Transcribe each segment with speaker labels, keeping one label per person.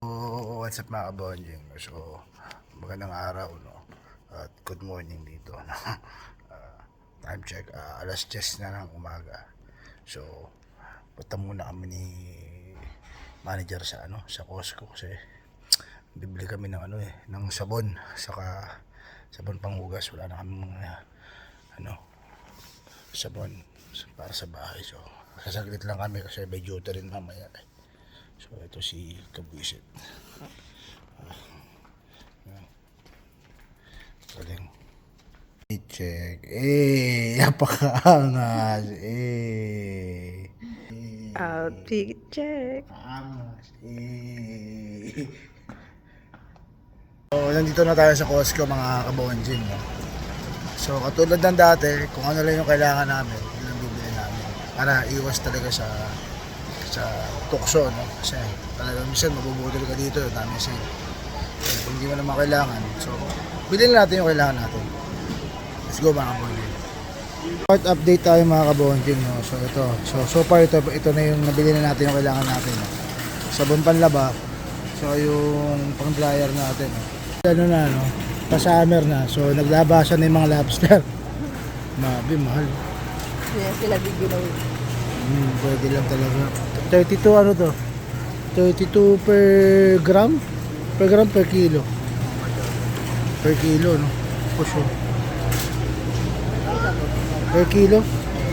Speaker 1: Oh, what's up mga kabonjing? So, magandang araw, no? At good morning dito, no? Time check, alas 10 na ng umaga. So, punta muna kami ni manager sa sa Costco kasi bibili kami ng ng sabon, saka sabon panghugas. Wala na kami mga sabon para sa bahay. So, sasaglit lang kami kasi may duty rin mamaya. So, ito si Kabuisit. Galing. I-check. Napakaangas.
Speaker 2: Outfit check.
Speaker 1: Angas. So, nandito na tayo sa Costco mga kabonjing, no? So, katulad ng dati, kung ano lang yung kailangan namin, yun ang bibili namin. Para iwas talaga sa tukso, no? Kasi talagang minsan mabubudol ka dito, dami sale. So, kung hindi mo naman kailangan, so bilhin natin yung kailangan natin. Let's go mga kabonjing. Short update tayo mga kabonjing, no? So ito, so far ito na yung nabili na natin yung kailangan natin, no? Sabon panlaba, so yung pang dryer natin, no? Ano na, no? Pa-summer na, so naglabasan na yung mga lobster. Mahal.
Speaker 2: Kaya sila bigyan.
Speaker 1: Pwede lang talaga. 32 ano to? 32 per gram? Per gram per kilo. Per kilo, no? Push oh. Per kilo?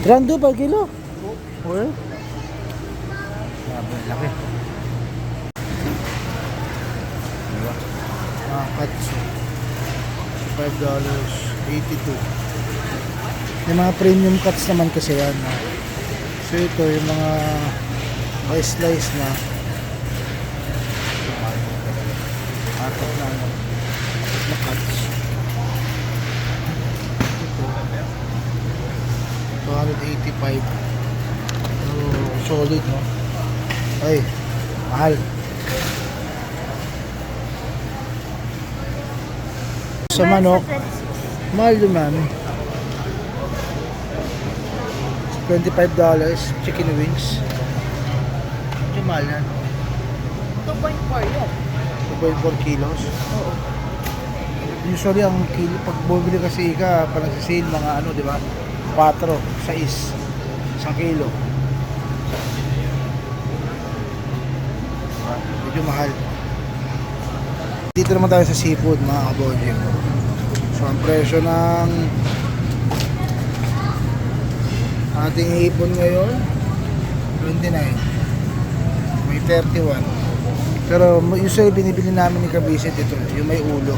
Speaker 1: 32 per kilo? Okay. Laki. Diba? Cuts. $5.82. Yung mga premium cuts naman kasi yan. So ito yung mga slice na apat na cuts. Ito 285. So solid, no? Ay, mahal. Sa manok, mahal naman. $25 chicken wings. Medyo mahal yan.
Speaker 2: 2.4 yun.
Speaker 1: 2.4 kilos. Oo. Usually ang kilo, pag bumili kasi ka, parang sa sale mga di ba? 4, 6, 1 kilo. Medyo mahal. Dito naman tayo sa seafood mga kabonjing. So ang presyo ng ating hipon ngayon 29, may 31. Pero usually binibili namin ni Kabisit ito, yung may ulo.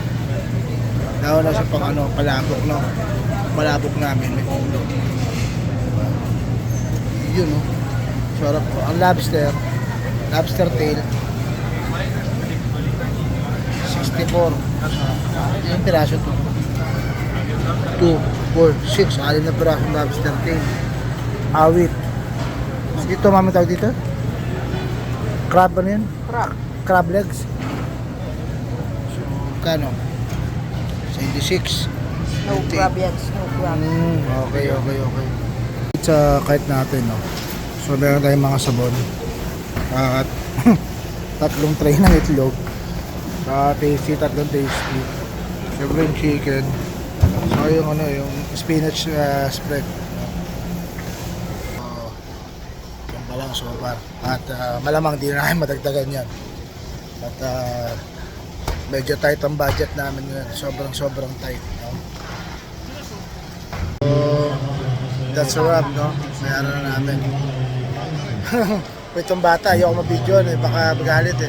Speaker 1: Lalo na sa pang palabok, no? Palabok namin may ulo. Yun, no? Sarap po. Ang lobster tail 64. Yung piraso to 2, 4, 6, alin na piraso ng lobster tail. Awit. Dito mami tawag dito? Crab ba yan? Crab legs. So, kano? 76.
Speaker 2: No crab yan. No crab.
Speaker 1: Okay. Sa kahit natin, no? So, meron tayong mga sabon. At tatlong tray ng itlog. Tasty, tatlong tasty. Siyempre yung chicken. So, yung yung spinach spread. Lang so far. At malamang di na namin madagdagan yan. At medyo tight ang budget namin ngayon. Sobrang tight, no? So, that's a wrap, no? Mayroon na namin. Itong bata, ayoko mabidyo, baka magalit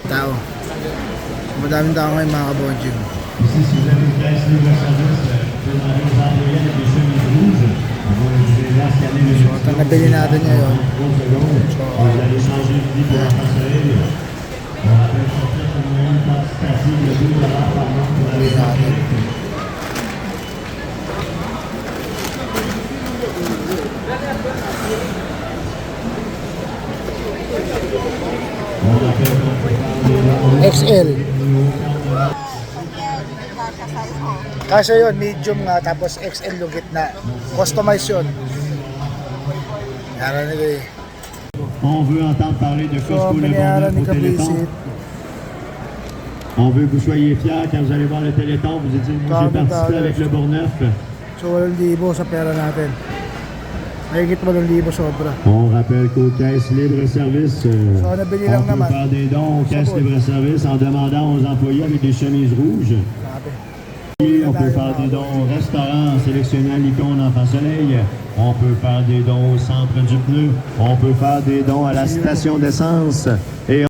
Speaker 1: Tao. Madaming tao ngayon mga kabonjing. So, ito nabili natin ngayon. So, nabili natin. XL. Kasi yun, medium nga, tapos XL yung gitna. Customize yun. Yara nila
Speaker 3: On veut entendre parler de
Speaker 1: So,
Speaker 3: Costco Le
Speaker 1: binayaran
Speaker 3: Bonheur
Speaker 1: ni
Speaker 3: au Téléthon.
Speaker 1: Kapisit.
Speaker 3: On veut que vous soyez fiers quand vous allez voir le Téléthon. Vous dites, moi j'ai participé avec le Bourgneuf.
Speaker 1: So, 8,000 sa pera natin. Mahigit 8,000 sobra.
Speaker 3: On rappelle qu'aux caisses libre-service,
Speaker 1: So, nabili
Speaker 3: on
Speaker 1: lang
Speaker 3: peut
Speaker 1: naman.
Speaker 3: faire des dons aux caisses
Speaker 1: Sabon.
Speaker 3: libre-service en demandant aux employés avec des chemises rouges.
Speaker 1: Sabi.
Speaker 3: On peut faire des dons au restaurant en sélectionnant l'icône Enfant Soleil. On peut faire des dons au centre du pneu. On peut faire des dons à la station d'essence. Et